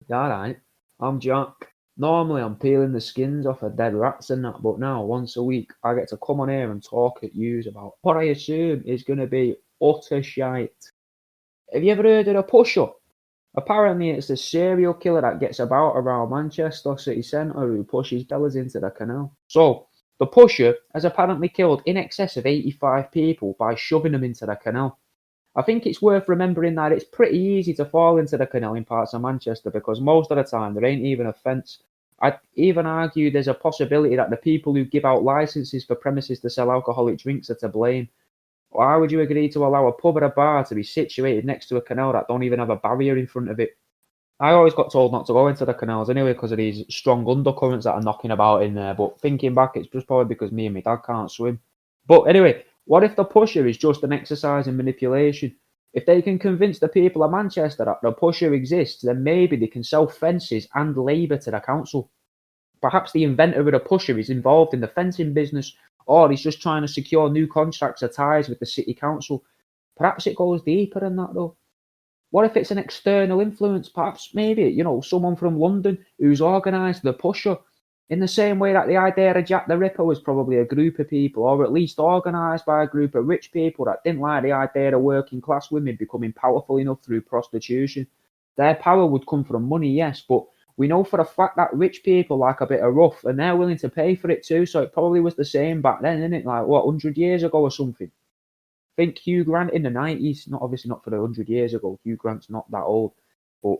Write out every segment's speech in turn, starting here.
Yeah, alright. I'm Jack. Normally I'm peeling the skins off of dead rats and that, but now once a week I get to come on here and talk at yous about what I assume is gonna be utter shite. Have you ever heard of a pusher? Apparently it's a serial killer that gets about around Manchester city centre who pushes fellas into the canal. So, the pusher has apparently killed in excess of 85 people by shoving them into the canal. I think it's worth remembering that it's pretty easy to fall into the canal in parts of Manchester because most of the time there ain't even a fence. I'd even argue there's a possibility that the people who give out licenses for premises to sell alcoholic drinks are to blame. Why would you agree to allow a pub or a bar to be situated next to a canal that don't even have a barrier in front of it? I always got told not to go into the canals anyway because of these strong undercurrents that are knocking about in there. But thinking back, it's just probably because me and my dad can't swim. But anyway, what if the pusher is just an exercise in manipulation? If they can convince the people of Manchester that the pusher exists, then maybe they can sell fences and labour to the council. Perhaps the inventor of the pusher is involved in the fencing business, or he's just trying to secure new contracts or ties with the city council. Perhaps it goes deeper than that though. What if it's an external influence? Perhaps maybe, someone from London who's organised the pusher in the same way that the idea of Jack the Ripper was probably a group of people, or at least organised by a group of rich people that didn't like the idea of working class women becoming powerful enough through prostitution. Their power would come from money, yes, but we know for a fact that rich people like a bit of rough and they're willing to pay for it too, so it probably was the same back then, isn't it? Like, what, 100 years ago or something? Think Hugh Grant in the 90s, not obviously not for 100 years ago. Hugh Grant's not that old, but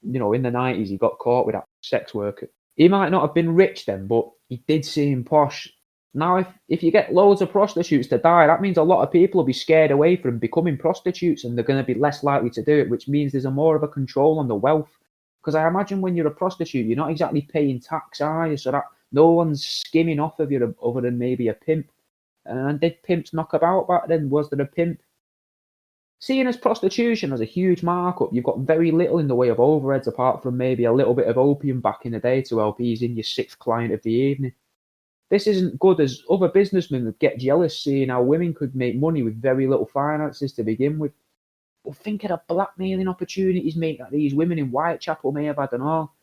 in the 90s he got caught with that sex worker. He might not have been rich then, but he did seem posh. Now, if you get loads of prostitutes to die, that means a lot of people will be scared away from becoming prostitutes and they're going to be less likely to do it, which means there's a more of a control on the wealth. Because I imagine when you're a prostitute, you're not exactly paying tax, are you? So that no one's skimming off of you other than maybe a pimp. And did pimps knock about back then? Was there a pimp? Seeing as prostitution has a huge markup, you've got very little in the way of overheads apart from maybe a little bit of opium back in the day to help ease in your sixth client of the evening. This isn't good as other businessmen would get jealous seeing how women could make money with very little finances to begin with. But think of the blackmailing opportunities, mate, that these women in Whitechapel may have had and all.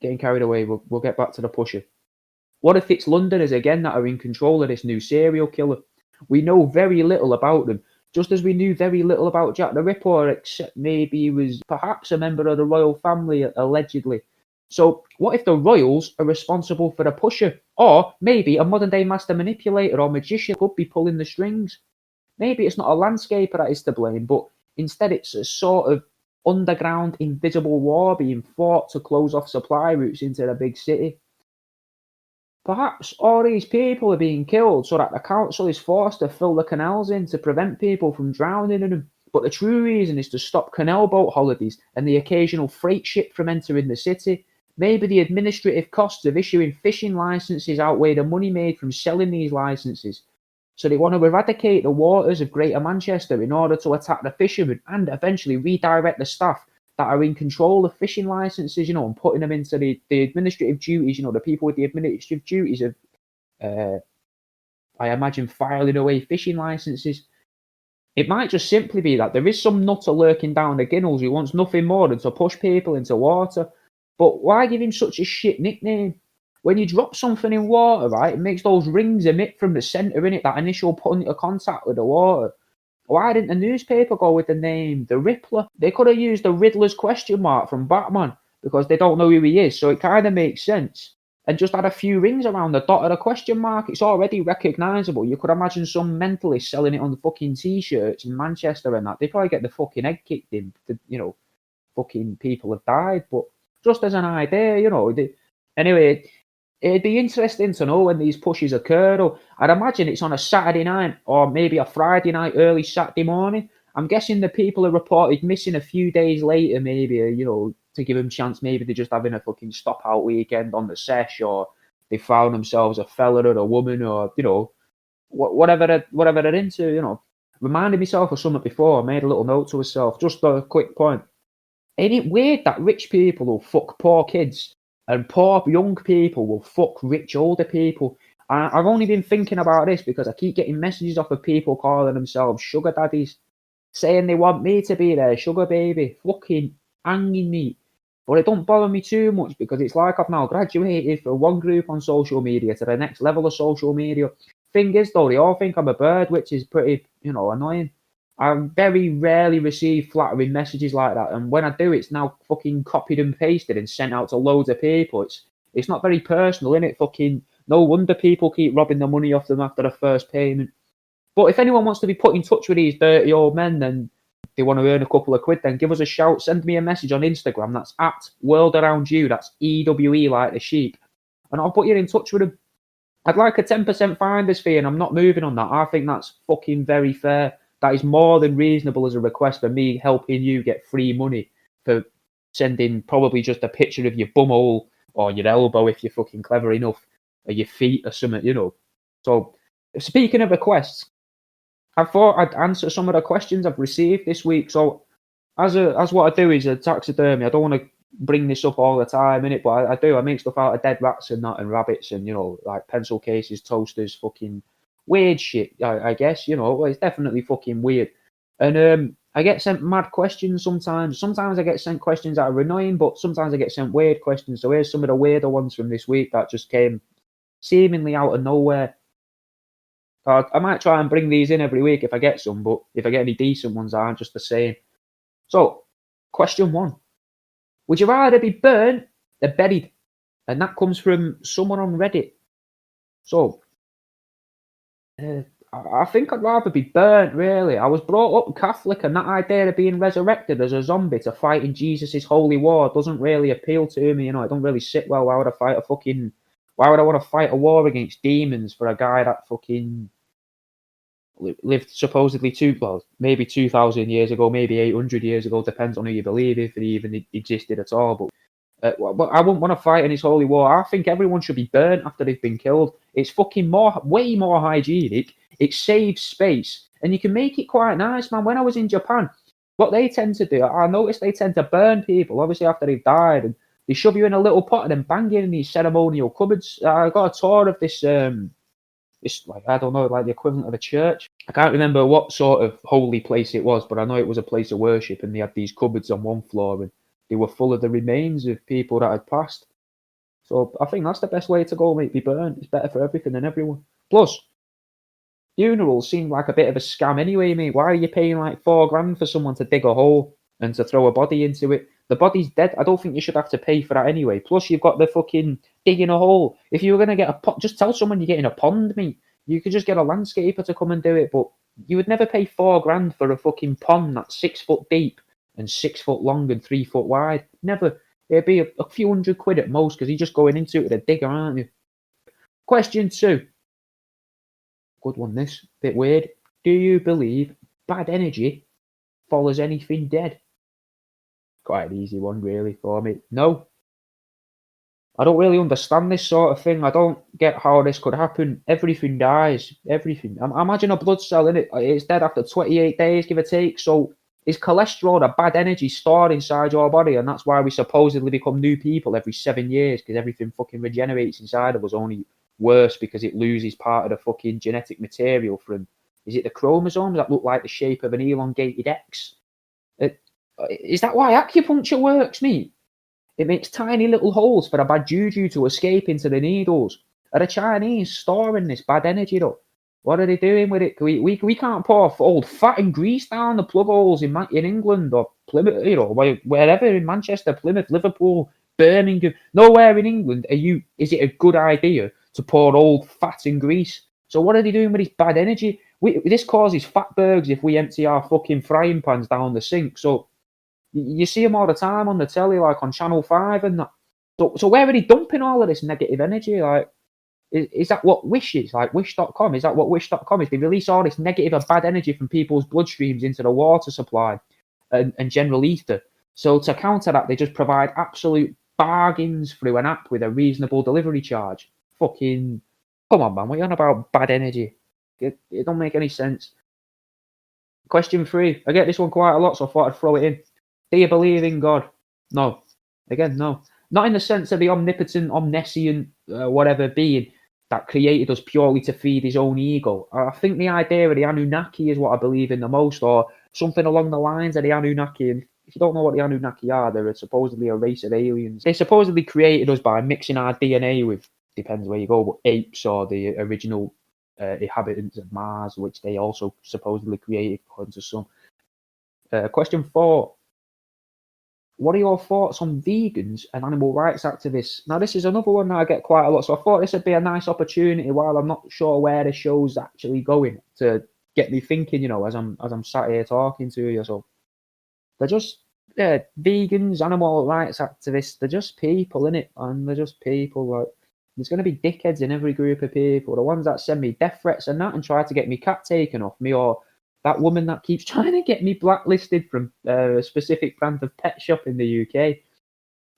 Getting carried away, we'll get back to the pusher. What if it's Londoners again that are in control of this new serial killer? We know very little about them, just as we knew very little about Jack the Ripper, except maybe he was perhaps a member of the royal family, allegedly. So, what if the royals are responsible for the pusher? Or maybe a modern day master manipulator or magician could be pulling the strings. Maybe it's not a landscaper that is to blame, but instead it's a sort of underground invisible war being fought to close off supply routes into the big city. Perhaps all these people are being killed so that the council is forced to fill the canals in to prevent people from drowning in them. But the true reason is to stop canal boat holidays and the occasional freight ship from entering the city. Maybe the administrative costs of issuing fishing licenses outweigh the money made from selling these licenses. So they want to eradicate the waters of Greater Manchester in order to attack the fishermen and eventually redirect the staff that are in control of fishing licenses, and putting them into the administrative duties, the people with the administrative duties of, I imagine, filing away fishing licenses. It might just simply be that there is some nutter lurking down the ginnels who wants nothing more than to push people into water. But why give him such a shit nickname? When you drop something in water, right, it makes those rings emit from the centre in it, that initial point of contact with the water. Why didn't the newspaper go with the name The Rippler? They could have used the Riddler's question mark from Batman because they don't know who he is, so it kind of makes sense. And just add a few rings around the dot of the question mark. It's already recognisable. You could imagine some mentalist selling it on the fucking t-shirts in Manchester and that. They probably get the fucking head kicked in. Fucking people have died. But just as an idea, anyway, it'd be interesting to know when these pushes occur, though. I'd imagine it's on a Saturday night or maybe a Friday night, early Saturday morning. I'm guessing the people are reported missing a few days later, maybe, to give them a chance. Maybe they're just having a fucking stop out weekend on the sesh, or they found themselves a fella or a woman, or, whatever they're into, Reminded myself of something before. I made a little note to myself. Just a quick point. Ain't it weird that rich people will fuck poor kids and poor young people will fuck rich older people? I've only been thinking about this because I keep getting messages off of people calling themselves sugar daddies, saying they want me to be their sugar baby. Fucking hanging me. But it don't bother me too much because it's like I've now graduated from one group on social media to the next level of social media. Thing is, though, they all think I'm a bird, which is pretty, annoying. I very rarely receive flattering messages like that, and when I do, it's now fucking copied and pasted and sent out to loads of people. It's not very personal, innit? Fucking no wonder people keep robbing the money off them after the first payment. But if anyone wants to be put in touch with these dirty old men, then they want to earn a couple of quid, then give us a shout. Send me a message on Instagram. That's at worldaroundewe. That's EWE like the sheep. And I'll put you in touch with them. I'd like a 10% finder's fee, and I'm not moving on that. I think that's fucking very fair. That is more than reasonable as a request for me helping you get free money for sending probably just a picture of your bumhole or your elbow if you're fucking clever enough, or your feet or something. So, speaking of requests, I thought I'd answer some of the questions I've received this week. So, as what I do is a taxidermy. I don't want to bring this up all the time, innit? But I do. I make stuff out of dead rats and that, and rabbits, and like pencil cases, toasters, fucking weird shit. I guess it's definitely fucking weird. And I get sent mad questions sometimes. Sometimes I get sent questions that are annoying, but sometimes I get sent weird questions. So here's some of the weirder ones from this week that just came seemingly out of nowhere. I might try and bring these in every week if I get some, but if I get any decent ones, aren't just the same. So, question 1. Would you rather be burnt or buried? And that comes from someone on Reddit. So, I think I'd rather be burnt, really. I was brought up Catholic, and that idea of being resurrected as a zombie to fight in Jesus' holy war doesn't really appeal to me. It don't really sit well. Why would I want to fight a war against demons for a guy that fucking lived supposedly maybe 2,000 years ago, maybe 800 years ago, depends on who you believe, if it even existed at all. But I wouldn't want to fight in his holy war. I think everyone should be burnt after they've been killed. It's fucking way more hygienic. It saves space, and you can make it quite nice, man. When I was in Japan, what they tend to do, I noticed they tend to burn people, obviously after they've died, and they shove you in a little pot and then bang you in these ceremonial cupboards. I got a tour of this. It's like, I don't know, like the equivalent of a church. I can't remember what sort of holy place it was, but I know it was a place of worship, and they had these cupboards on one floor, and they were full of the remains of people that had passed. So I think that's the best way to go, mate. Be burnt. It's better for everything and everyone. Plus, funerals seem like a bit of a scam anyway, mate. Why are you paying like $4,000 for someone to dig a hole and to throw a body into it? The body's dead. I don't think you should have to pay for that anyway. Plus, you've got the fucking digging a hole. If you were going to get a pot, just tell someone you're getting a pond, mate. You could just get a landscaper to come and do it, but you would never pay $4,000 for a fucking pond that's 6 foot deep and 6 foot long and 3 foot wide. Never. It'd be a few £100 at most, because you're just going into it with a digger, aren't you? Question 2. Good one, this. Bit weird. Do you believe bad energy follows anything dead? Quite an easy one, really, for me. No. I don't really understand this sort of thing. I don't get how this could happen. Everything dies. Everything. Imagine a blood cell, innit? It's dead after 28 days, give or take. So is cholesterol a bad energy stored inside your body? And that's why we supposedly become new people every 7 years, because everything fucking regenerates inside of us, only worse because it loses part of the fucking genetic material from, is it the chromosomes that look like the shape of an elongated X? Is that why acupuncture works, mate? It makes tiny little holes for a bad juju to escape into the needles. Are the Chinese storing this bad energy, though? What are they doing with it? We can't pour old fat and grease down the plug holes in England or Plymouth, wherever in Manchester, Plymouth, Liverpool, Birmingham. Nowhere in England is it a good idea to pour old fat and grease. So what are they doing with this bad energy? This causes fatbergs if we empty our fucking frying pans down the sink. So you see them all the time on the telly, like on Channel 5 and that. So where are they dumping all of this negative energy? Like, is that what Wish is? Like Wish.com? Is that what Wish.com is? They release all this negative or bad energy from people's bloodstreams into the water supply and general ether. So to counter that, they just provide absolute bargains through an app with a reasonable delivery charge. Fucking, come on, man. What are you on about bad energy? It don't make any sense. Question 3. I get this one quite a lot, so I thought I'd throw it in. Do you believe in God? No. Again, no. Not in the sense of the omnipotent, omniscient, whatever being that created us purely to feed his own ego. I think the idea of the Anunnaki is what I believe in the most, or something along the lines of the Anunnaki. And if you don't know what the Anunnaki are, they're supposedly a race of aliens. They supposedly created us by mixing our DNA with, depends where you go, but apes or the original inhabitants of Mars, which they also supposedly created, according to some. Question 4. What are your thoughts on vegans and animal rights activists? Now, this is another one that I get quite a lot, so I thought this would be a nice opportunity while I'm not sure where the show's actually going to get me thinking, you know, as I'm sat here talking to you. So they're just vegans, animal rights activists. They're just people, innit? And they're just people. Like, there's going to be dickheads in every group of people. The ones that send me death threats and that and try to get me cat taken off me, or that woman that keeps trying to get me blacklisted from a specific brand of pet shop in the UK.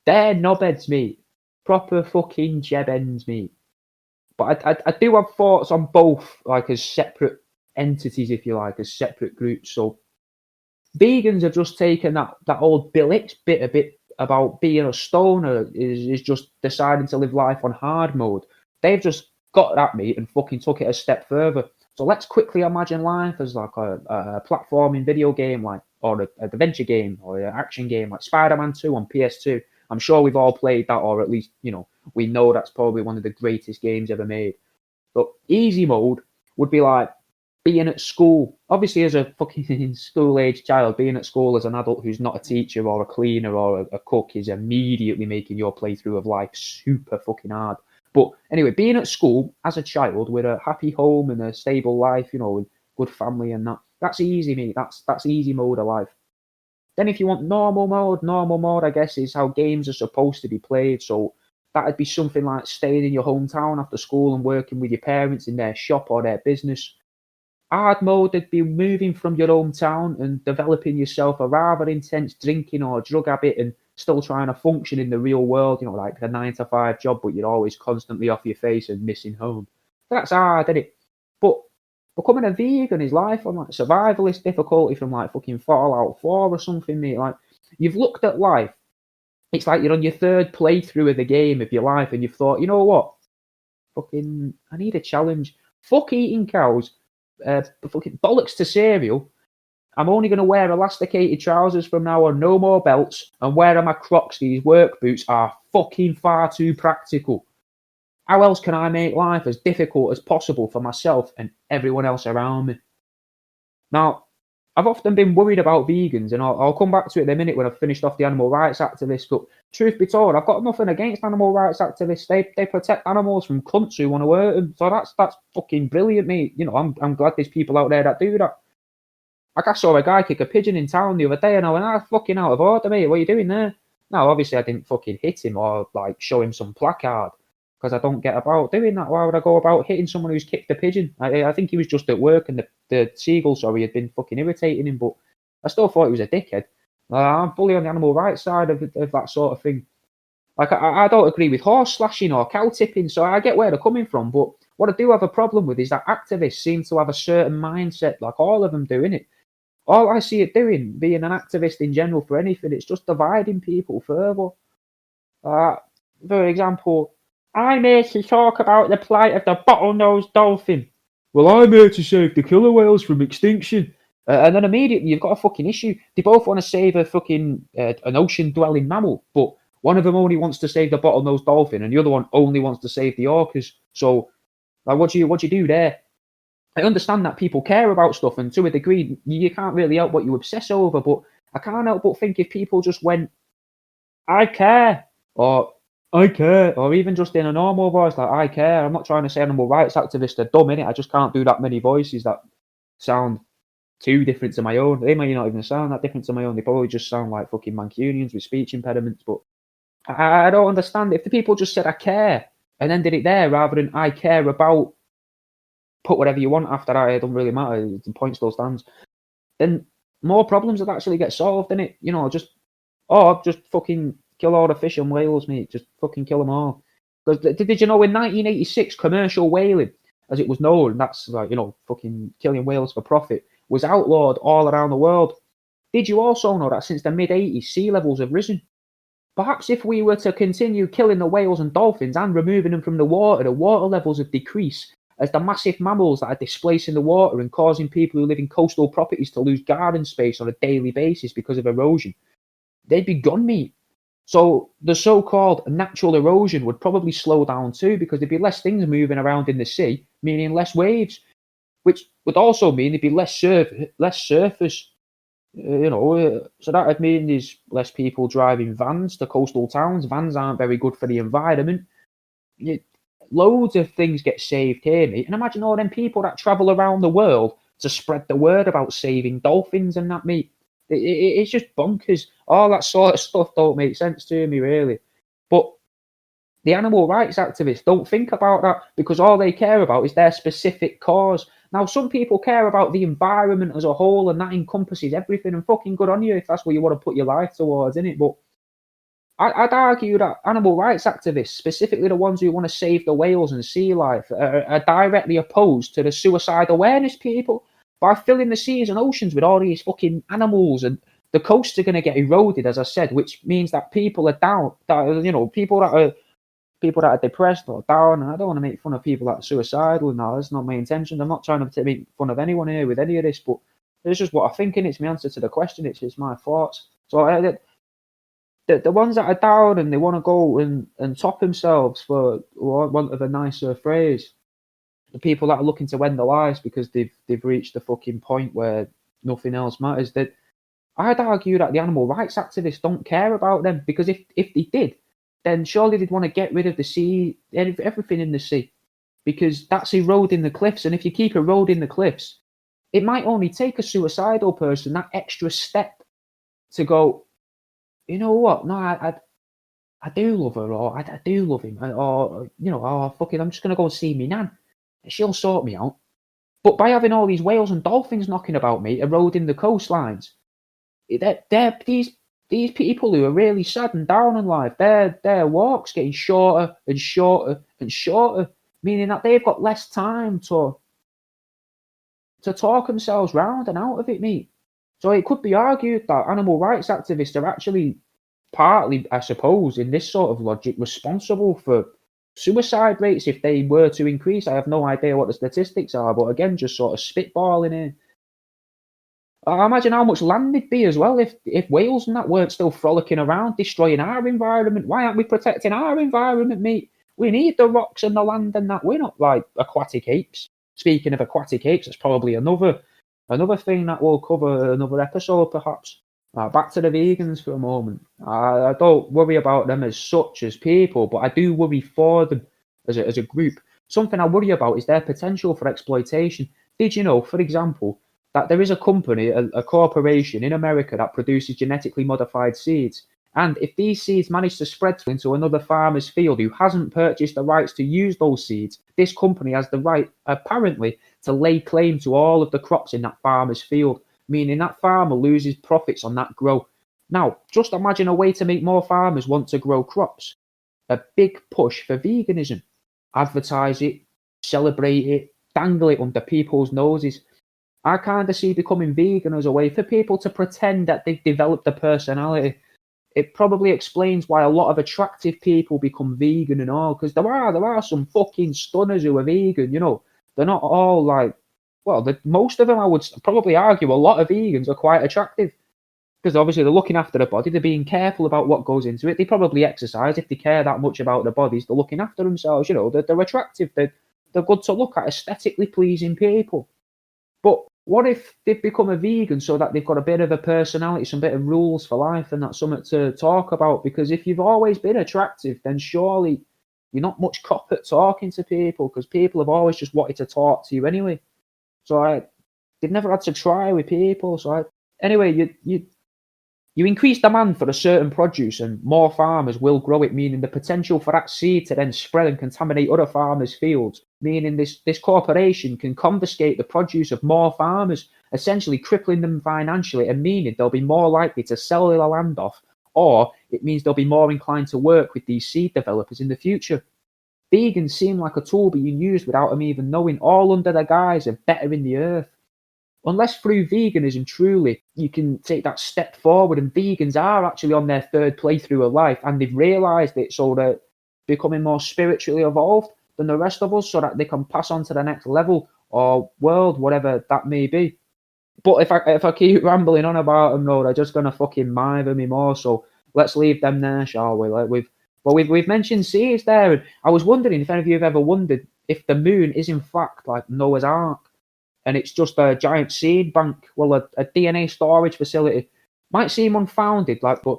They're knobheads, mate. Proper fucking jebends, mate. But I do have thoughts on both, like as separate entities, if you like, as separate groups. So vegans have just taken that old Bill Hicks bit a bit about being a stoner is just deciding to live life on hard mode. They've just got at me and fucking took it a step further. So let's quickly imagine life as like a platforming video game, like, or an adventure game or an action game like Spider-Man 2 on PS2. I'm sure we've all played that, or at least, you know, we know that's probably one of the greatest games ever made. But easy mode would be like being at school. Obviously, as a fucking school-age child, being at school as an adult who's not a teacher or a cleaner or a cook is immediately making your playthrough of life super fucking hard. But anyway, being at school as a child with a happy home and a stable life, you know, with good family and that's easy, mate. That's easy mode of life. Then if you want normal mode, I guess, is how games are supposed to be played. So that'd be something like staying in your hometown after school and working with your parents in their shop or their business. Hard mode would be moving from your hometown and developing yourself a rather intense drinking or drug habit and still trying to function in the real world, you know, like a 9-to-5 job, but you're always constantly off your face and missing home. That's hard, isn't it? But becoming a vegan is life on like survivalist difficulty from like fucking Fallout 4 or something, mate. Like, you've looked at life. It's like you're on your third playthrough of the game of your life and you've thought, you know what? Fucking, I need a challenge. Fuck eating cows. Fucking bollocks to cereal. I'm only going to wear elasticated trousers from now on, no more belts, and wearing my Crocs. These work boots are fucking far too practical. How else can I make life as difficult as possible for myself and everyone else around me? Now, I've often been worried about vegans, and I'll come back to it in a minute when I've finished off the animal rights activists, but truth be told, I've got nothing against animal rights activists. They protect animals from cunts who want to hurt them, so that's fucking brilliant, mate. You know, I'm glad there's people out there that do that. Like, I saw a guy kick a pigeon in town the other day, and I went, fucking out of order, mate. What are you doing there? Now, obviously, I didn't fucking hit him or, like, show him some placard, because I don't get about doing that. Why would I go about hitting someone who's kicked a pigeon? I think he was just at work, and the seagull, had been fucking irritating him, but I still thought he was a dickhead. I'm fully on the animal rights side of that sort of thing. Like, I don't agree with horse slashing or cow tipping, so I get where they're coming from, but what I do have a problem with is that activists seem to have a certain mindset, like all of them do, innit? All I see it doing, being an activist in general for anything, it's just dividing people further. For example, I'm here to talk about the plight of the bottlenose dolphin. Well, I'm here to save the killer whales from extinction. And then immediately you've got a fucking issue. They both want to save a fucking an ocean-dwelling mammal, but one of them only wants to save the bottlenose dolphin, and the other one only wants to save the orcas. So, like, what do you do there? I understand that people care about stuff, and to a degree, you can't really help what you obsess over, but I can't help but think if people just went, I care, or I care, or even just in a normal voice, like, I care. I'm not trying to say animal rights activists are dumb, innit? I just can't do that many voices that sound too different to my own. They may not even sound that different to my own. They probably just sound like fucking Mancunians with speech impediments, but I don't understand. If the people just said, I care, and then did it there, rather than I care about, put whatever you want after that, it doesn't really matter, the point still stands, then more problems would actually get solved, innit? You know, just fucking kill all the fish and whales, mate. Just fucking kill them all. Because did you know in 1986, commercial whaling, as it was known, that's like, you know, fucking killing whales for profit, was outlawed all around the world. Did you also know that since the mid-80s, sea levels have risen? Perhaps if we were to continue killing the whales and dolphins and removing them from the water levels would decrease, as the massive mammals that are displacing the water and causing people who live in coastal properties to lose garden space on a daily basis because of erosion. they'd be gone, mate. So the so-called natural erosion would probably slow down too, because there'd be less things moving around in the sea, meaning less waves, which would also mean there'd be less surface. So that would mean there's less people driving vans to coastal towns. Vans aren't very good for the environment. You, Loads of things get saved here, mate. And imagine all them people that travel around the world to spread the word about saving dolphins and that, mate. It's just bonkers. All that sort of stuff don't make sense to me, really. But the animal rights activists don't think about that, because all they care about is their specific cause. Now, some people care about the environment as a whole, and that encompasses everything, and fucking good on you if that's what you want to put your life towards, innit? But I'd argue that animal rights activists, specifically the ones who want to save the whales and sea life, are directly opposed to the suicide awareness people. By filling the seas and oceans with all these fucking animals, and the coasts are going to get eroded, as I said, which means that people are down, people that are depressed or down. And I don't want to make fun of people that are suicidal. No, that's not my intention. I'm not trying to make fun of anyone here with any of this, but it's just what I think, and it's my answer to the question. It's my thoughts. So the ones that are down and they want to go and top themselves, for want of a nicer phrase, the people that are looking to end their lives because they've reached the fucking point where nothing else matters. That I'd argue that the animal rights activists don't care about them, because if they did, then surely they'd want to get rid of the sea, everything in the sea, because that's eroding the cliffs. And if you keep eroding the cliffs, it might only take a suicidal person that extra step to go, you know what? No, I do love her, or I do love him, or oh fucking, I'm just gonna go and see me nan. She'll sort me out. But by having all these whales and dolphins knocking about me, eroding the coastlines, they're these people who are really sad and down in life, their walks getting shorter and shorter and shorter, meaning that they've got less time to talk themselves round and out of it, mate. So it could be argued that animal rights activists are actually partly, I suppose, in this sort of logic, responsible for suicide rates if they were to increase. I have no idea what the statistics are, but again, just sort of spitballing here. I imagine how much land there'd be as well if whales and that weren't still frolicking around, destroying our environment. Why aren't we protecting our environment, mate? We need the rocks and the land and that. We're not like aquatic apes. Speaking of aquatic apes, that's probably another thing that we'll cover another episode, perhaps. Back to the vegans for a moment. I don't worry about them as such as people, but I do worry for them as a group. Something I worry about is their potential for exploitation. Did you know, for example, that there is a company, a corporation in America that produces genetically modified seeds? And if these seeds manage to spread into another farmer's field who hasn't purchased the rights to use those seeds, this company has the right, apparently, to lay claim to all of the crops in that farmer's field, meaning that farmer loses profits on that grow. Now, just imagine a way to make more farmers want to grow crops. A big push for veganism. Advertise it, celebrate it, dangle it under people's noses. I kind of see becoming vegan as a way for people to pretend that they've developed a personality. It probably explains why a lot of attractive people become vegan and all, because there are some fucking stunners who are vegan, They're not all like, well, most of them, I would probably argue, a lot of vegans are quite attractive, because obviously they're looking after their body, they're being careful about what goes into it. They probably exercise if they care that much about their bodies. They're looking after themselves, they're attractive, they're good to look at, aesthetically pleasing people. But what if they've become a vegan so that they've got a bit of a personality, some bit of rules for life, and that's something to talk about? Because if you've always been attractive, then surely you're not much cop at talking to people, because people have always just wanted to talk to you anyway. So they've never had to try with people. Anyway, you increase demand for a certain produce and more farmers will grow it, meaning the potential for that seed to then spread and contaminate other farmers' fields, meaning this corporation can confiscate the produce of more farmers, essentially crippling them financially, and meaning they'll be more likely to sell their land off, or it means they'll be more inclined to work with these seed developers in the future. Vegans seem like a tool being used without them even knowing, all under the guise of bettering the earth. Unless through veganism, truly, you can take that step forward, and vegans are actually on their third playthrough of life, and they've realised it, so they're becoming more spiritually evolved than the rest of us, so that they can pass on to the next level or world, whatever that may be. But if I keep rambling on about them, though, they're just gonna fucking mither me more. So let's leave them there, shall we? Like we've mentioned seas there, and I was wondering if any of you have ever wondered if the moon is in fact like Noah's Ark, and it's just a giant seed bank, well, a DNA storage facility. Might seem unfounded, like, but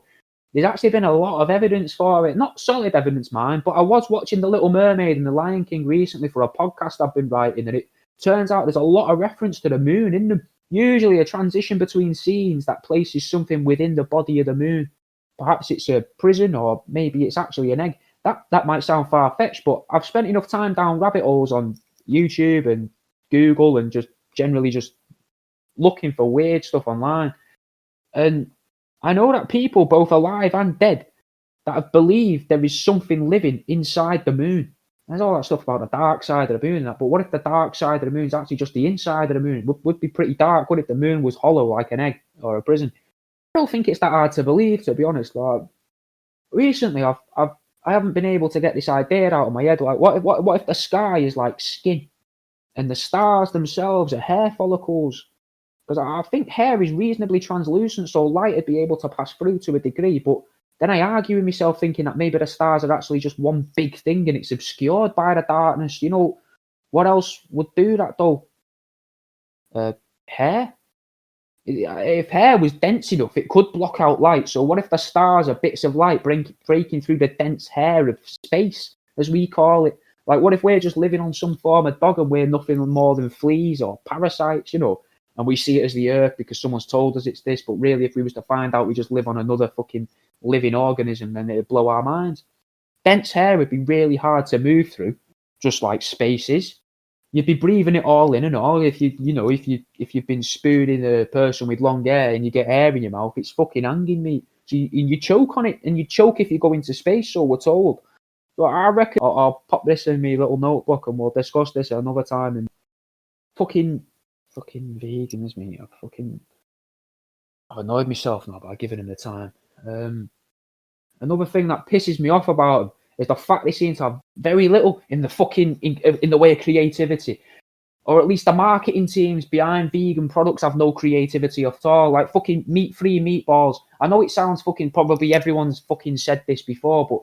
there's actually been a lot of evidence for it. Not solid evidence, mind, but I was watching The Little Mermaid and The Lion King recently for a podcast I've been writing, and it turns out there's a lot of reference to the moon in them. Usually a transition between scenes that places something within the body of the moon. Perhaps it's a prison, or maybe it's actually an egg. That might sound far-fetched, but I've spent enough time down rabbit holes on YouTube and Google and just generally just looking for weird stuff online. And I know that people, both alive and dead, that have believed there is something living inside the moon. There's all that stuff about the dark side of the moon and that, but what if the dark side of the moon is actually just the inside of the moon? It would be pretty dark. What if the moon was hollow like an egg or a prison? I don't think it's that hard to believe, to be honest. Like, recently, I haven't been able to get this idea out of my head. Like, what if the sky is like skin, and the stars themselves are hair follicles? Because I think hair is reasonably translucent, so light would be able to pass through to a degree. But then I argue with myself, thinking that maybe the stars are actually just one big thing and it's obscured by the darkness. You know, what else would do that though? Hair? If hair was dense enough, it could block out light. So what if the stars are bits of light breaking through the dense hair of space, as we call it? Like, what if we're just living on some form of dog and we're nothing more than fleas or parasites, you know? And we see it as the Earth because someone's told us it's this, but really, if we was to find out we just live on another fucking living organism, then it'd blow our minds. Dense hair would be really hard to move through, just like space is. You'd be breathing it all in and all. If you've been spooning a person with long hair and you get air in your mouth, it's fucking hanging, mate. So you choke on it, and you choke if you go into space, so we're told. So I reckon I'll pop this in my little notebook and we'll discuss this at another time. And fucking vegans, mate. I've annoyed myself now by giving them the time. Another thing that pisses me off about them is the fact they seem to have very little in the way of creativity, or at least the marketing teams behind vegan products have no creativity at all. Like fucking meat-free meatballs. I know it sounds fucking, probably everyone's fucking said this before, but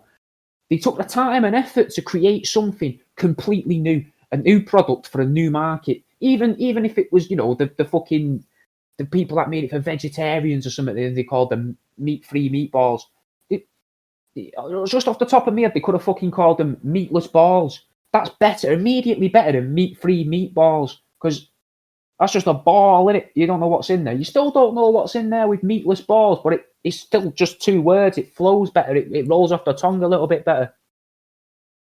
they took the time and effort to create something completely new, a new product for a new market. Even if it was, you know, the people that made it for vegetarians or something, they called them meat-free meatballs. Just off the top of my head, they could have fucking called them meatless balls. That's better, immediately better than meat-free meatballs, because that's just a ball, innit? You don't know what's in there. You still don't know what's in there with meatless balls, but it's still just two words. It flows better. It rolls off the tongue a little bit better.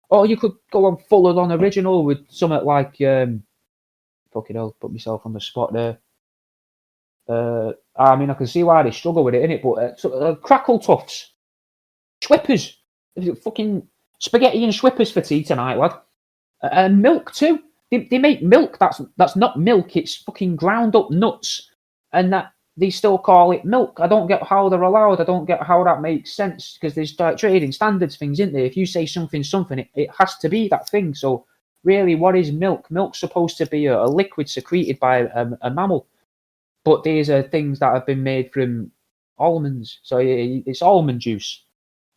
Or you could go on full on original with something like fucking hell, put myself on the spot there. I mean, I can see why they struggle with it, innit? But crackle tuffs, Schwippers, fucking spaghetti and Schwippers for tea tonight, lad. And milk too. They make milk that's not milk. It's fucking ground up nuts, and that they still call it milk. I don't get how they're allowed. I don't get how that makes sense, because there's trading standards things, isn't there? If you say something, it has to be that thing. So really, what is milk? Milk's supposed to be a liquid secreted by a mammal, but these are things that have been made from almonds. So it's almond juice.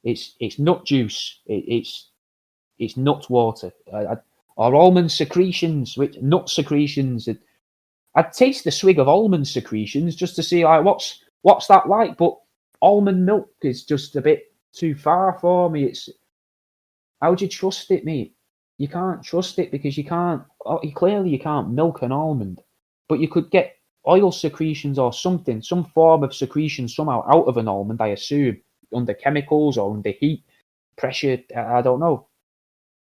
It's nut juice. It's nut water. Or almond secretions, which nut secretions. I'd taste the swig of almond secretions just to see like what's that like. But almond milk is just a bit too far for me. How would you trust it, mate? You can't trust it because you can't milk an almond, but you could get oil secretions or something, some form of secretion somehow out of an almond, I assume, under chemicals or under heat, pressure. I don't know,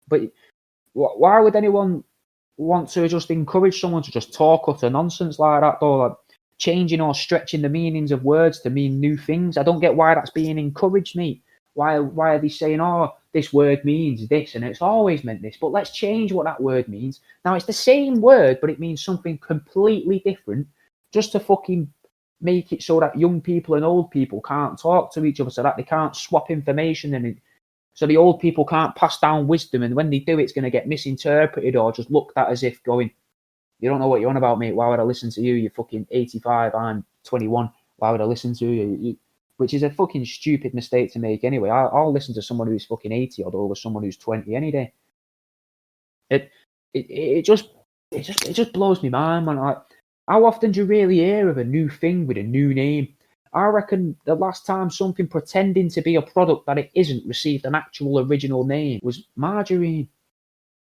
but why would anyone want to just encourage someone to just talk utter nonsense like that, though? Like changing or stretching the meanings of words to mean new things. I don't get why that's being encouraged, mate. Why are they saying, oh, this word means this and it's always meant this, but let's change what that word means. Now it's the same word, but it means something completely different, just to fucking make it so that young people and old people can't talk to each other, so that they can't swap information, and so the old people can't pass down wisdom, and when they do, it's going to get misinterpreted or just looked at as if going, You don't know what you're on about, mate. Why would I listen to you? You're fucking 85. I'm 21. Why would I listen to you? Which is a fucking stupid mistake to make anyway. I'll listen to someone who's fucking 80 odd over someone who's 20 any day. It just blows me mind, man. Like, how often do you really hear of a new thing with a new name? I reckon the last time something pretending to be a product that it isn't received an actual original name was margarine.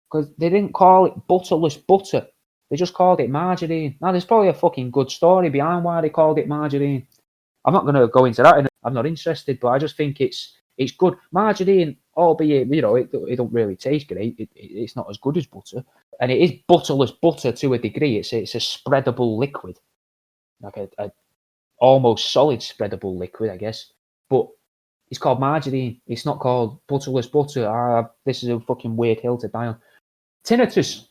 Because they didn't call it butterless butter. They just called it margarine. Now, there's probably a fucking good story behind why they called it margarine. I'm not going to go into that. I'm not interested, but I just think it's good. Margarine, albeit, it don't really taste great. It's not as good as butter. And it is butterless butter to a degree. It's a spreadable liquid. Like a almost solid spreadable liquid, I guess. But it's called margarine. It's not called butterless butter. This is a fucking weird hill to die on. Tinnitus.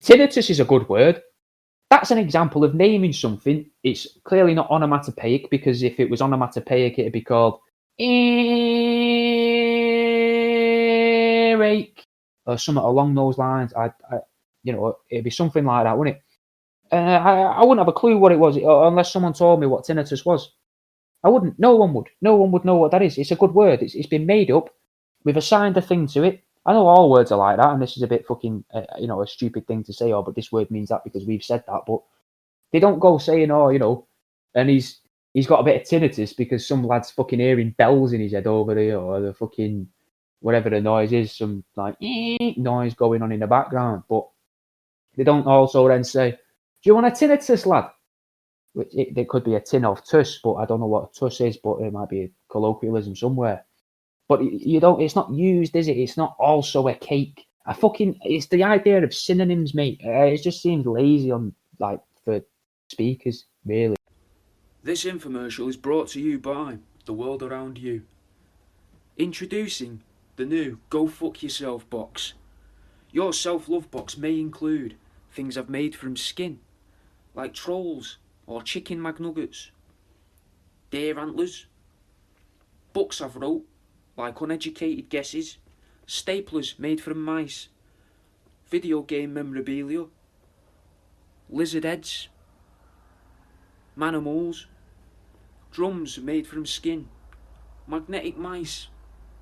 Tinnitus is a good word. That's an example of naming something. It's clearly not onomatopoeic, because if it was onomatopoeic, it'd be called earache or something along those lines. It'd be something like that, wouldn't it? I wouldn't have a clue what it was unless someone told me what tinnitus was. I wouldn't. No one would. No one would know what that is. It's a good word. It's been made up. We've assigned a thing to it. I know all words are like that, and this is a bit fucking, a stupid thing to say, but this word means that because we've said that. But they don't go saying, and he's got a bit of tinnitus because some lad's fucking hearing bells in his head over there, or the fucking, whatever the noise is, some like noise going on in the background. But they don't also then say, do you want a tinnitus, lad? There could be a tin of tuss, but I don't know what a tuss is, but it might be a colloquialism somewhere. But it's not used, is it? It's not also a cake. It's the idea of synonyms, mate. It just seems lazy for speakers, really. This infomercial is brought to you by The World Around You. Introducing the new Go Fuck Yourself box. Your self-love box may include things I've made from skin, like trolls or chicken McNuggets, deer antlers, books I've wrote, like Uneducated Guesses, staplers made from mice, video game memorabilia, lizard heads, manimals, drums made from skin, magnetic mice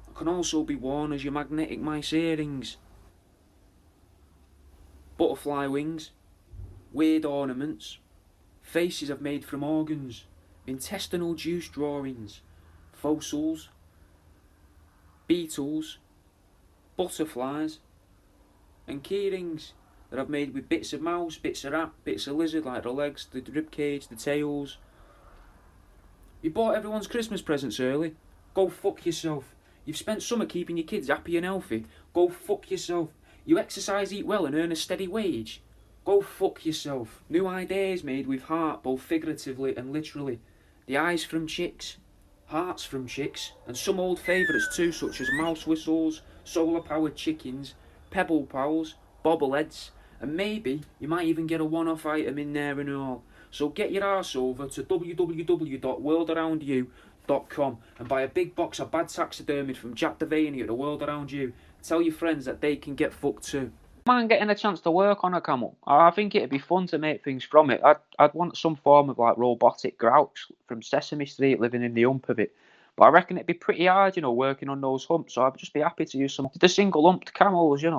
that can also be worn as your magnetic mice earrings, butterfly wings, weird ornaments, faces I've made from organs, intestinal juice drawings, fossils, beetles, butterflies, and keyrings that I've made with bits of mouse, bits of rat, bits of lizard, like the legs, the ribcage, the tails. You bought everyone's Christmas presents early? Go fuck yourself. You've spent summer keeping your kids happy and healthy? Go fuck yourself. You exercise, eat well and earn a steady wage? Go fuck yourself. New ideas made with heart, both figuratively and literally. The eyes from chicks, hearts from chicks, and some old favourites too, such as mouse whistles, solar-powered chickens, pebble pals, bobbleheads, and maybe you might even get a one-off item in there and all. So get your arse over to www.worldaroundewe.com and buy a big box of bad taxidermy from Jack Devaney at The World Around You. Tell your friends that they can get fucked too. Man, getting a chance to work on a camel. I think it'd be fun to make things from it. I'd want some form of robotic Grouch from Sesame Street living in the hump of it. But I reckon it'd be pretty hard, working on those humps. So I'd just be happy to use some of the single humped camels, I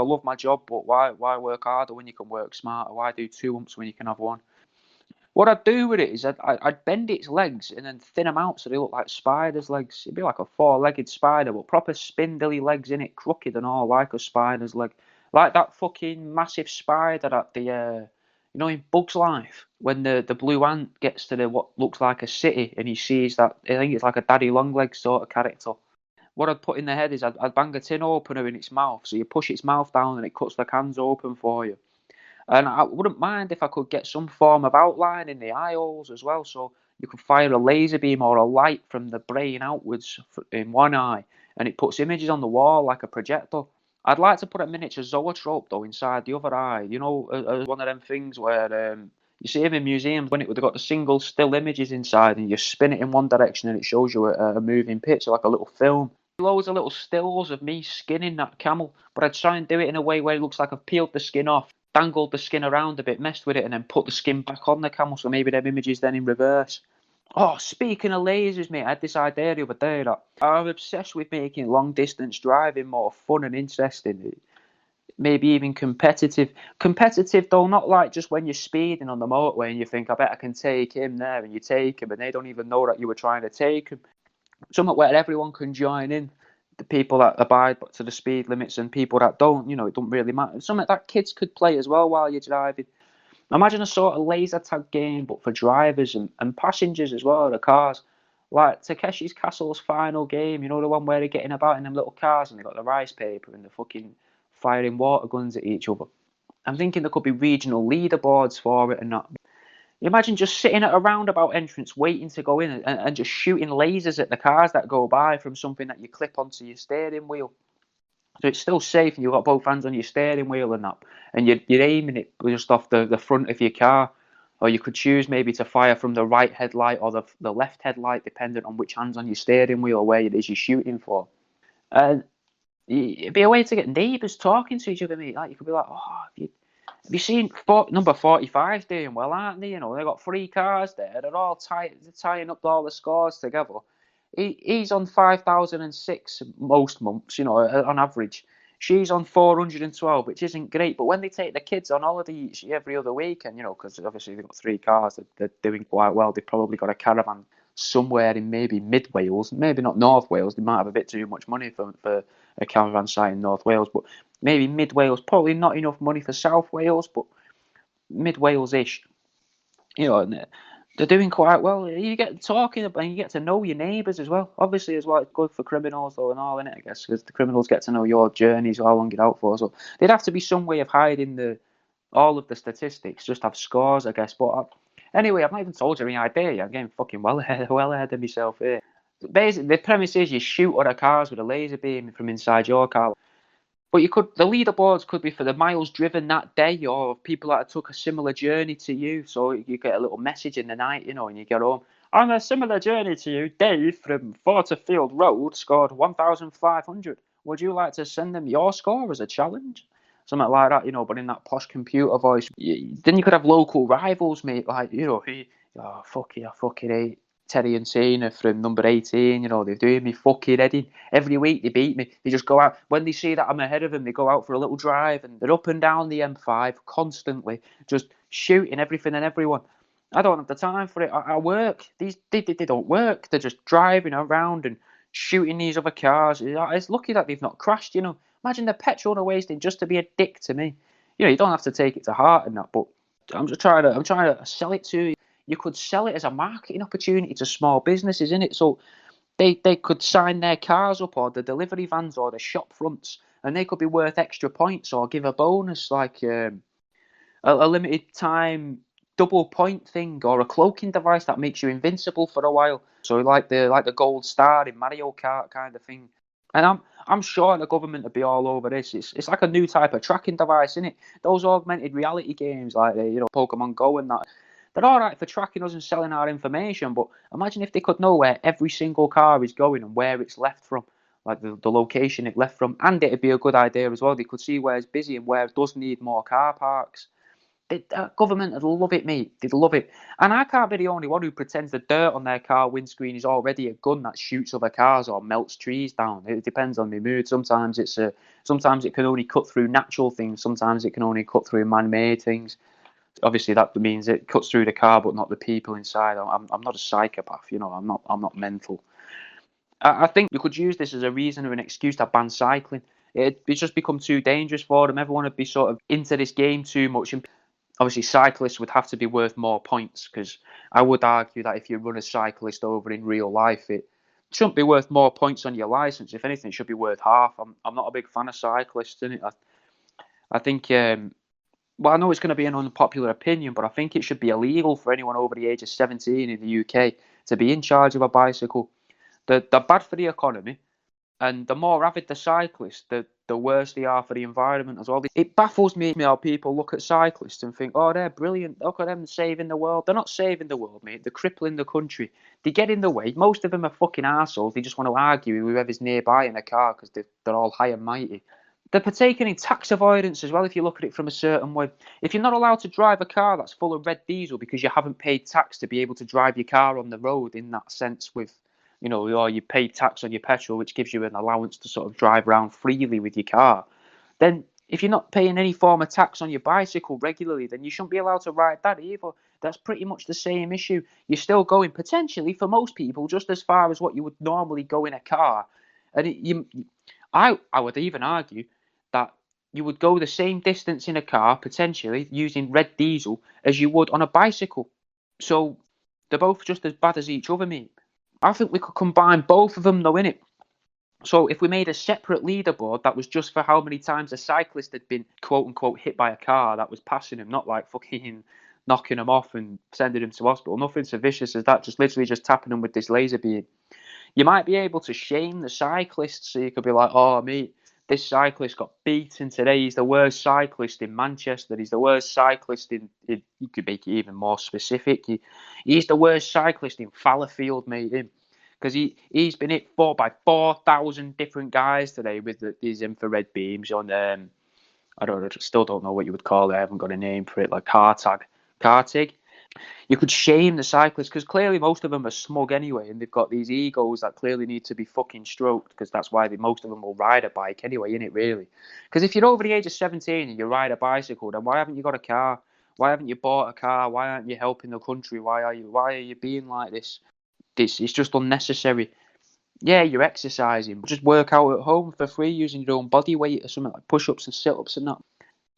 love my job, but why work harder when you can work smarter? Why do 2 humps when you can have one? What I'd do with it is I'd bend its legs and then thin them out so they look like spiders' legs. It'd be like a 4-legged spider, but proper spindly legs in it, crooked and all, like a spider's leg. Like that fucking massive spider at the, in Bug's Life, when the blue ant gets to what looks like a city and he sees that, I think it's like a Daddy Longlegs sort of character. What I'd put in the head is I'd bang a tin opener in its mouth, so you push its mouth down and it cuts the cans open for you. And I wouldn't mind if I could get some form of outline in the eye holes as well, so you could fire a laser beam or a light from the brain outwards in one eye, and it puts images on the wall like a projector. I'd like to put a miniature zoetrope, though, inside the other eye. One of them things where you see them in museums when they've got the single still images inside, and you spin it in one direction and it shows you a moving picture, like a little film. Loads of little stills of me skinning that camel, but I'd try and do it in a way where it looks like I've peeled the skin off. dangled the skin around a bit, messed with it, and then put the skin back on the camel. So maybe them images then in reverse. Oh, speaking of lasers, mate, I had this idea the other day that I'm obsessed with making long distance driving more fun and interesting. Maybe even competitive. Competitive though, not like just when you're speeding on the motorway and you think, I bet I can take him there, and you take him and they don't even know that you were trying to take him. Something where everyone can join in. The people that abide to the speed limits and people that don't, it don't really matter. Something that kids could play as well while you're driving. Imagine a sort of laser tag game, but for drivers and passengers as well, the cars. Like Takeshi's Castle's final game, the one where they're getting about in them little cars and they got the rice paper and the fucking firing water guns at each other. I'm thinking there could be regional leaderboards for it and that. Imagine just sitting at a roundabout entrance waiting to go in and just shooting lasers at the cars that go by from something that you clip onto your steering wheel. So it's still safe and you've got both hands on your steering wheel and that. And you're aiming it just off the front of your car. Or you could choose maybe to fire from the right headlight or the left headlight, depending on which hand's on your steering wheel or where it is you're shooting for. And it'd be a way to get neighbours talking to each other, mate. Like you could be like, oh, have you seen number 45's doing well, aren't they? They've got 3 cars there. They're all tying up all the scores together. He's on 5,006 most months, on average. She's on 412, which isn't great. But when they take the kids on holiday every other weekend, because obviously they've got 3 cars, they're doing quite well. They've probably got a caravan somewhere in maybe mid Wales, maybe not North Wales. They might have a bit too much money for a caravan site in North Wales, but maybe mid Wales, probably not enough money for South Wales, but mid Wales-ish. And they're doing quite well. You get talking about, and you get to know your neighbours as well. Obviously, as well, it's good for criminals though and all, innit, I guess, because the criminals get to know your journeys, how long you're out for. So there'd have to be some way of hiding all of the statistics, just have scores, I guess. But anyway, I've not even told you any idea yet. I'm getting fucking well ahead of myself here. Basically, the premise is you shoot other cars with a laser beam from inside your car. But the leaderboards could be for the miles driven that day, or people that took a similar journey to you. So you get a little message in the night, and you get home. On a similar journey to you, Dave from Forterfield Road scored 1,500. Would you like to send them your score as a challenge? Something like that, but in that posh computer voice. Then you could have local rivals, mate, like, fuck yeah, fucking hate Terry and Tina from number 18, they're doing me fucking head in. Every week they beat me. They just go out. When they see that I'm ahead of them, they go out for a little drive and they're up and down the M5 constantly, just shooting everything and everyone. I don't have the time for it. I work. They don't work. They're just driving around and shooting these other cars. It's lucky that they've not crashed, Imagine the petrol they're wasting just to be a dick to me. You don't have to take it to heart and that, but I'm trying to sell it to you. You could sell it as a marketing opportunity to small businesses, innit? So they could sign their cars up, or the delivery vans, or the shop fronts, and they could be worth extra points, or give a bonus like a limited time double point thing, or a cloaking device that makes you invincible for a while. So like the gold star in Mario Kart kind of thing. And I'm sure the government would be all over this. It's like a new type of tracking device, isn't it? Those augmented reality games like Pokemon Go and that. They're all right for tracking us and selling our information, but imagine if they could know where every single car is going and where it's left from, like the location it left from. And it'd be a good idea as well. They could see where it's busy and where it does need more car parks. The government would love it, mate. They'd love it. And I can't be the only one who pretends the dirt on their car windscreen is already a gun that shoots other cars or melts trees down. It depends on my mood. Sometimes sometimes it can only cut through natural things. Sometimes it can only cut through man-made things. Obviously, that means it cuts through the car, but not the people inside. I'm not a psychopath, I'm not mental. I think you could use this as a reason or an excuse to ban cycling. It's just become too dangerous for them. Everyone would be sort of into this game too much. And obviously, cyclists would have to be worth more points, because I would argue that if you run a cyclist over in real life, it shouldn't be worth more points on your license. If anything, it should be worth half. I'm not a big fan of cyclists, innit? I think. Well, I know it's going to be an unpopular opinion, but I think it should be illegal for anyone over the age of 17 in the UK to be in charge of a bicycle. They're bad for the economy, and the more avid the cyclists, the worse they are for the environment as well. It baffles me how people look at cyclists and think, oh, they're brilliant, look at them saving the world. They're not saving the world, mate. They're crippling the country. They get in the way. Most of them are fucking arseholes. They just want to argue with whoever's nearby in a car because they're all high and mighty. They're partaking in tax avoidance as well, if you look at it from a certain way. If you're not allowed to drive a car that's full of red diesel because you haven't paid tax to be able to drive your car on the road, in that sense, with, you know, or you pay tax on your petrol, which gives you an allowance to sort of drive around freely with your car, then if you're not paying any form of tax on your bicycle regularly, then you shouldn't be allowed to ride that either. That's pretty much the same issue. You're still going, potentially, for most people, just as far as what you would normally go in a car. And I would even argue that you would go the same distance in a car, potentially, using red diesel as you would on a bicycle. So they're both just as bad as each other, mate. I think we could combine both of them, though, innit? So if we made a separate leaderboard that was just for how many times a cyclist had been, quote unquote, hit by a car that was passing him, not like fucking knocking him off and sending him to hospital, nothing so vicious as that, just literally just tapping him with this laser beam. You might be able to shame the cyclists, so you could be like, oh, mate, this cyclist got beaten today. He's the worst cyclist in Manchester. He's the worst cyclist in you could make it even more specific. He's the worst cyclist in Fallowfield, mate, because he's been hit by 4,000 different guys today with these infrared beams on, still don't know what you would call it. I haven't got a name for it, like Cartig. You could shame the cyclists because clearly most of them are smug anyway, and they've got these egos that clearly need to be fucking stroked, because that's why most of them will ride a bike anyway, innit, really? Because if you're over the age of 17 and you ride a bicycle, then why haven't you got a car? Why haven't you bought a car? Why aren't you helping the country? Why are you being like this? It's just unnecessary. Yeah, you're exercising. Just work out at home for free using your own body weight or something like push-ups and sit-ups and that.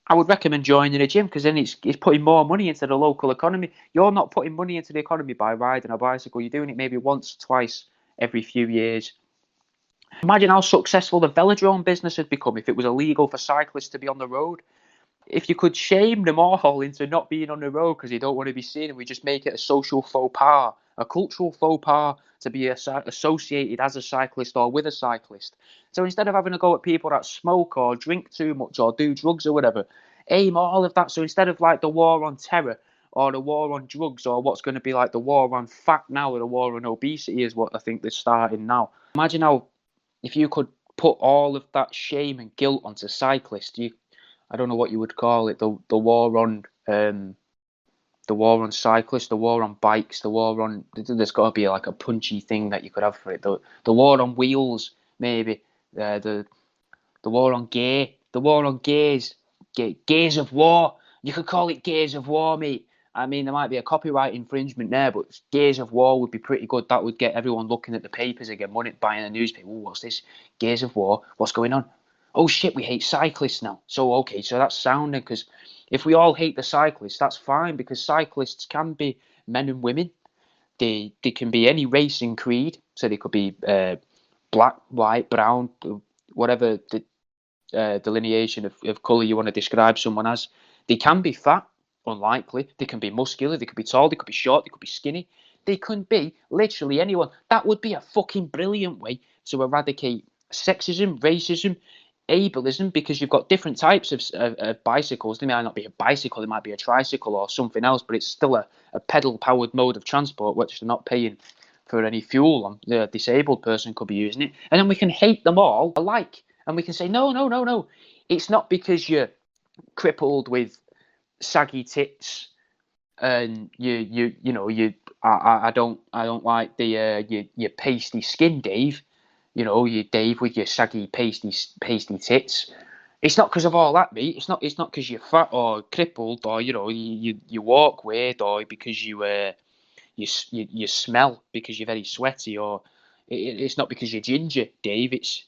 I would recommend joining a gym, because then it's putting more money into the local economy. You're not putting money into the economy by riding a bicycle. You're doing it maybe once, twice every few years. Imagine how successful the velodrome business had become if it was illegal for cyclists to be on the road. If you could shame them all into not being on the road because they don't want to be seen, and we just make it a social faux pas, a cultural faux pas to be associated as a cyclist or with a cyclist. So instead of having to go at people that smoke or drink too much or do drugs or whatever, aim all of that. So instead of like the war on terror or the war on drugs, or what's going to be like the war on fat now, or the war on obesity is what I think they're starting now. Imagine how, if you could put all of that shame and guilt onto cyclists, I don't know what you would call it, the war on cyclists, the war on bikes, the war on, there's got to be like a punchy thing that you could have for it. The war on wheels, maybe. The war on gays, gays of war. You could call it gays of war, mate. I mean, there might be a copyright infringement there, but gays of war would be pretty good. That would get everyone looking at the papers again, wouldn't it? Buying a newspaper. Ooh, what's this? Gays of war. What's going on? Oh shit, we hate cyclists now. So okay, so that's sounding, because if we all hate the cyclists, that's fine, because cyclists can be men and women. They can be any race and creed. So they could be black, white, brown, whatever the delineation of colour you want to describe someone as. They can be fat, unlikely. They can be muscular. They could be tall. They could be short. They could be skinny. They can be literally anyone. That would be a fucking brilliant way to eradicate sexism, racism, ableism, because you've got different types of bicycles. They might not be a bicycle, they might be a tricycle or something else, but it's still a pedal-powered mode of transport, which they're not paying for any fuel on. The disabled person could be using it. And then we can hate them all alike. And we can say, no. It's not because you're crippled with saggy tits and I don't like your pasty skin, Dave. You know, you Dave with your saggy pasty tits. It's not because of all that, mate. It's not because you're fat or crippled, or you walk weird, or because you smell because you're very sweaty, or it's not because you're ginger, Dave. It's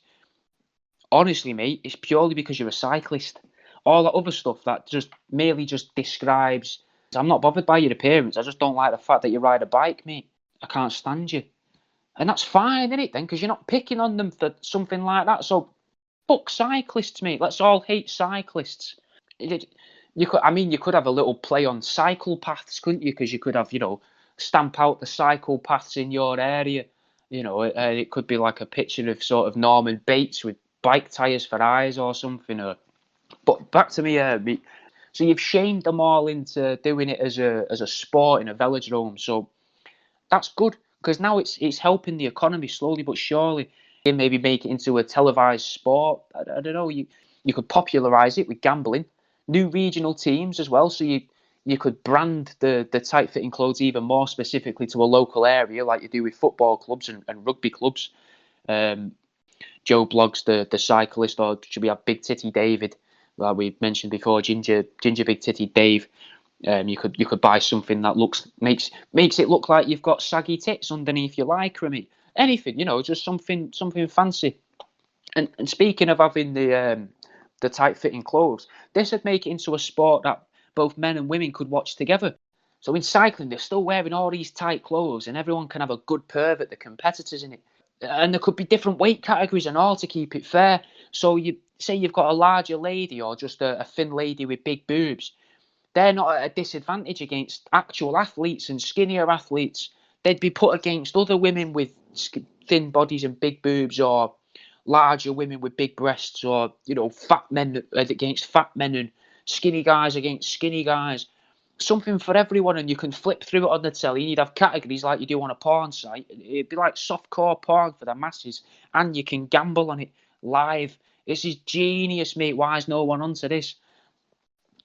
honestly, mate, it's purely because you're a cyclist. All that other stuff that merely describes. I'm not bothered by your appearance. I just don't like the fact that you ride a bike, mate. I can't stand you. And that's fine, isn't it, then? Because you're not picking on them for something like that. So, fuck cyclists, mate. Let's all hate cyclists. You could have a little play on cycle paths, couldn't you? Because you could have, stamp out the cycle paths in your area. It could be like a picture of sort of Norman Bates with bike tyres for eyes or something. But back to me, so you've shamed them all into doing it as a sport in a velodrome. So that's good, because now it's helping the economy slowly but surely. maybe make it into a televised sport. I don't know. You could popularise it with gambling, new regional teams as well. So you could brand the tight fitting clothes even more specifically to a local area, like you do with football clubs and rugby clubs. Joe Bloggs, the cyclist, or should we have Big Titty David, like we mentioned before, Ginger Big Titty Dave. You could buy something that makes it look like you've got saggy tits underneath your lycra, mate. Anything, just something fancy. And speaking of having the tight fitting clothes, this would make it into a sport that both men and women could watch together. So in cycling, they're still wearing all these tight clothes, and everyone can have a good perv at the competitors in it. And there could be different weight categories and all to keep it fair. So you say you've got a larger lady or just a thin lady with big boobs. They're not at a disadvantage against actual athletes and skinnier athletes. They'd be put against other women with thin bodies and big boobs, or larger women with big breasts, or fat men against fat men, and skinny guys against skinny guys. Something for everyone, and you can flip through it on the telly, and you'd have categories like you do on a porn site. It'd be like softcore porn for the masses, and you can gamble on it live. This is genius, mate. Why is no one onto this?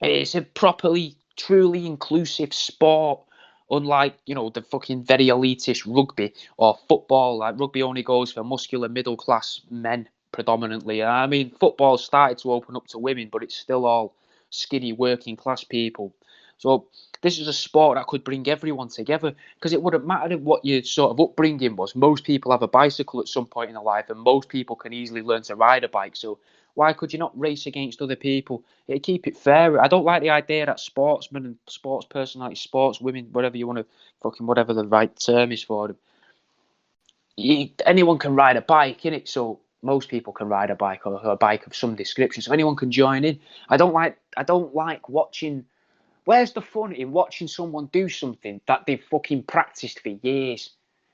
It's a properly, truly inclusive sport, unlike, the fucking very elitist rugby or football. Like, rugby only goes for muscular middle-class men, predominantly. I mean, football started to open up to women, but it's still all skinny working-class people. So this is a sport that could bring everyone together, because it wouldn't matter what your sort of upbringing was. Most people have a bicycle at some point in their life, and most people can easily learn to ride a bike. So why could you not race against other people? It'd keep it fair. I don't like the idea that sportsmen and sports personalities, sports women, whatever you want to, whatever the right term is for them, anyone can ride a bike, innit? So most people can ride a bike, or a bike of some description. So anyone can join in. I don't like watching. Where's the fun in watching someone do something that they've fucking practiced for years?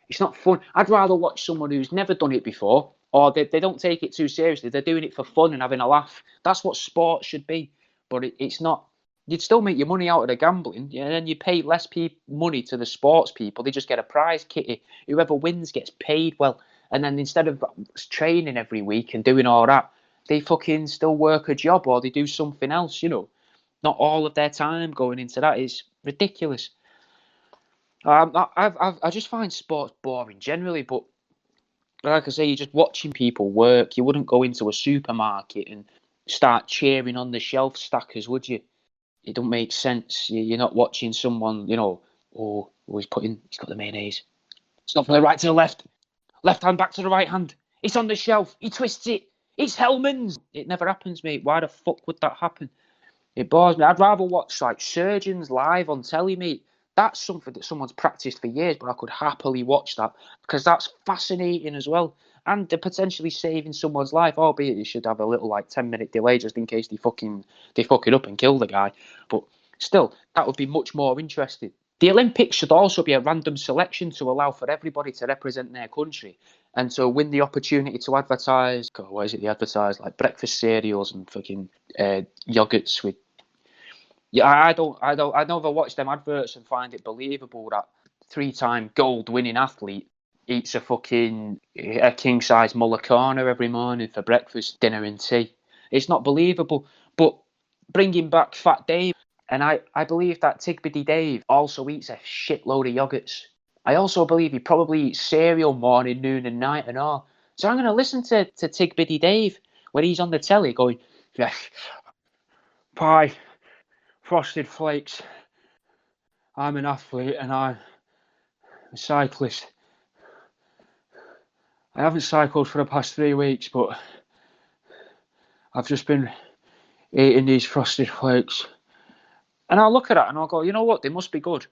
It's not fun. I'd rather watch someone who's never done it before, or they don't take it too seriously. They're doing it for fun and having a laugh. That's what sport should be. But it's not. You'd still make your money out of the gambling, and then you pay less money to the sports people. They just get a prize kitty. Whoever wins gets paid well. And then instead of training every week and doing all that, they fucking still work a job, or they do something else, Not all of their time going into that is ridiculous. I just find sports boring generally, but like I say, you're just watching people work. You wouldn't go into a supermarket and start cheering on the shelf stackers, would you? It don't make sense. You're not watching someone, he's got the mayonnaise. It's not from the right to the left. Left hand back to the right hand. It's on the shelf. He twists it. It's Hellman's. It never happens, mate. Why the fuck would that happen? It bores me. I'd rather watch like surgeons live on telly, mate. That's something that someone's practiced for years, but I could happily watch that, because that's fascinating as well. And they're potentially saving someone's life, albeit you should have a little 10-minute delay just in case they fuck it up and kill the guy. But still, that would be much more interesting. The Olympics should also be a random selection to allow for everybody to represent their country and to win the opportunity to advertise. God, what is it they advertise? Like breakfast cereals and fucking yogurts with. Yeah, I never watch them adverts and find it believable that 3-time gold-winning athlete eats a king-size mullicana every morning for breakfast, dinner and tea. It's not believable. But bringing back Fat Dave, and I believe that Tigbity Dave also eats a shitload of yogurts. I also believe he probably eats cereal morning, noon and night and all. So I'm going to listen to Tigbity Dave when he's on the telly going, yes, pie, Frosted Flakes. I'm an athlete and I'm a cyclist. I haven't cycled for the past 3 weeks, but I've just been eating these Frosted Flakes. And I'll look at that and I'll go, you know what? They must be good,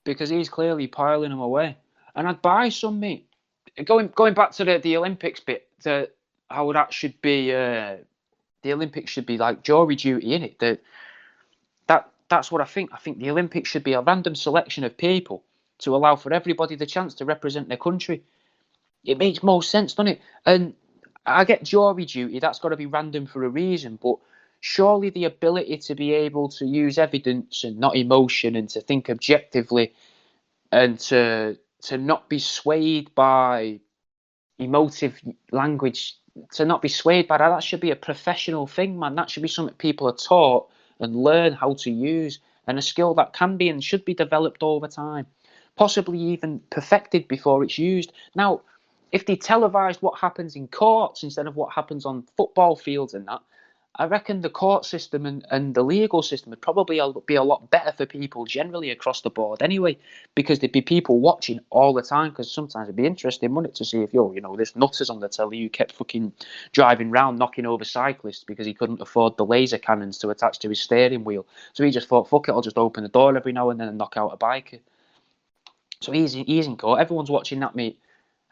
because he's clearly piling them away. And I'd buy some, mate. Going back to the Olympics bit, how that should be. The Olympics should be like jury duty, innit? That's what I think. I think the Olympics should be a random selection of people to allow for everybody the chance to represent their country. It makes most sense, doesn't it? And I get jury duty, that's got to be random for a reason, but surely the ability to be able to use evidence and not emotion, and to think objectively, and to not be swayed by emotive language, to not be swayed by that. That should be a professional thing, man. That should be something people are taught and learn how to use, and a skill that can be and should be developed over time, possibly even perfected before it's used. Now, if they televised what happens in courts instead of what happens on football fields and that, I reckon the court system and the legal system would probably be a lot better for people generally across the board anyway, because there'd be people watching all the time, because sometimes it'd be interesting, wouldn't it, to see if, this nutters on the telly who kept fucking driving round knocking over cyclists because he couldn't afford the laser cannons to attach to his steering wheel. So he just thought, fuck it, I'll just open the door every now and then and knock out a biker. So he's in court, everyone's watching that, mate.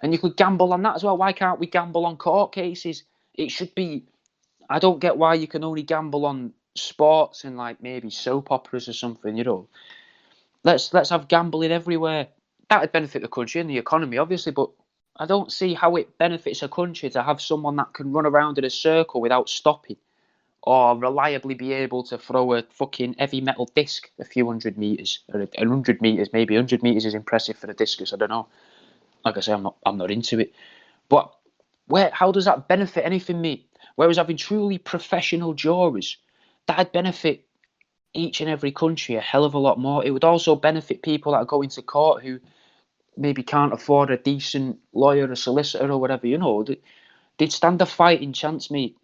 And you could gamble on that as well. Why can't we gamble on court cases? It should be... I don't get why you can only gamble on sports and like maybe soap operas or something, Let's have gambling everywhere. That would benefit the country and the economy, obviously, but I don't see how it benefits a country to have someone that can run around in a circle without stopping, or reliably be able to throw a fucking heavy metal disc a few 100 metres, or 100 metres, maybe 100 metres is impressive for a discus, I don't know. Like I say, I'm not into it. But how does that benefit anything, mate? Whereas having truly professional jurors, that'd benefit each and every country a hell of a lot more. It would also benefit people that are going to court who maybe can't afford a decent lawyer or solicitor or whatever, They'd stand a fighting chance, mate.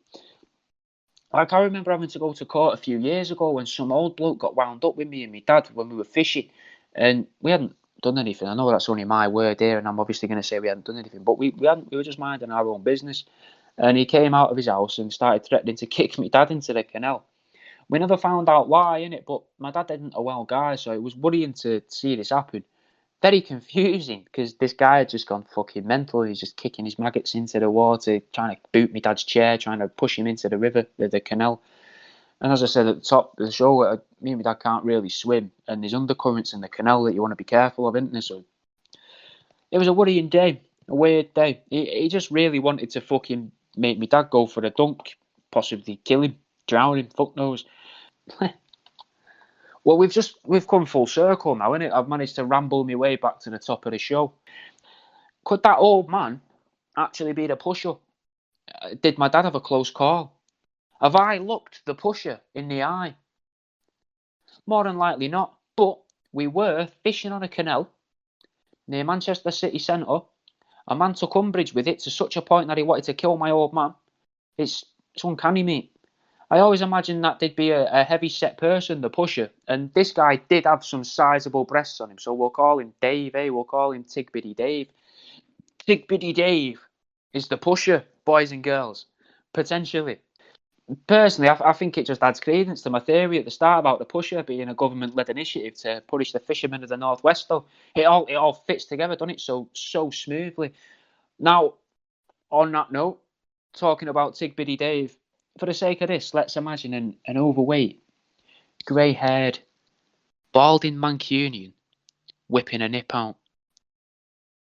Like, I remember having to go to court a few years ago when some old bloke got wound up with me and my dad when we were fishing, and we hadn't done anything. I know that's only my word here, and I'm obviously going to say we hadn't done anything, but we were just minding our own business. And he came out of his house and started threatening to kick my dad into the canal. We never found out why, innit? But my dad isn't a well guy, so it was worrying to see this happen. Very confusing, because this guy had just gone fucking mental. He's just kicking his maggots into the water, trying to boot my dad's chair, trying to push him into the river, the canal. And as I said at the top of the show, me and my dad can't really swim, and there's undercurrents in the canal that you want to be careful of, isn't there? So it was a worrying day, a weird day. He just really wanted to fucking make my dad go for a dunk, possibly kill him, drown him, fuck knows. Well, we've come full circle now, innit? I've managed to ramble my way back to the top of the show. Could that old man actually be the pusher? Did my dad have a close call? Have I looked the pusher in the eye? More than likely not, but we were fishing on a canal near Manchester city centre. A man took umbrage with it to such a point that he wanted to kill my old man. It's uncanny, mate. I always imagined that there'd be a heavy-set person, the pusher, and this guy did have some sizable breasts on him, so we'll call him Dave, We'll call him Tigbiddy Dave. Tigbiddy Dave is the pusher, boys and girls, potentially. Personally, I think it just adds credence to my theory at the start about the pusher being a government-led initiative to punish the fishermen of the Northwest, though. It all fits together, doesn't it, so smoothly. Now, on that note, talking about Tigbiddy Dave, for the sake of this, let's imagine an overweight, grey-haired, balding Mancunian whipping a nip out.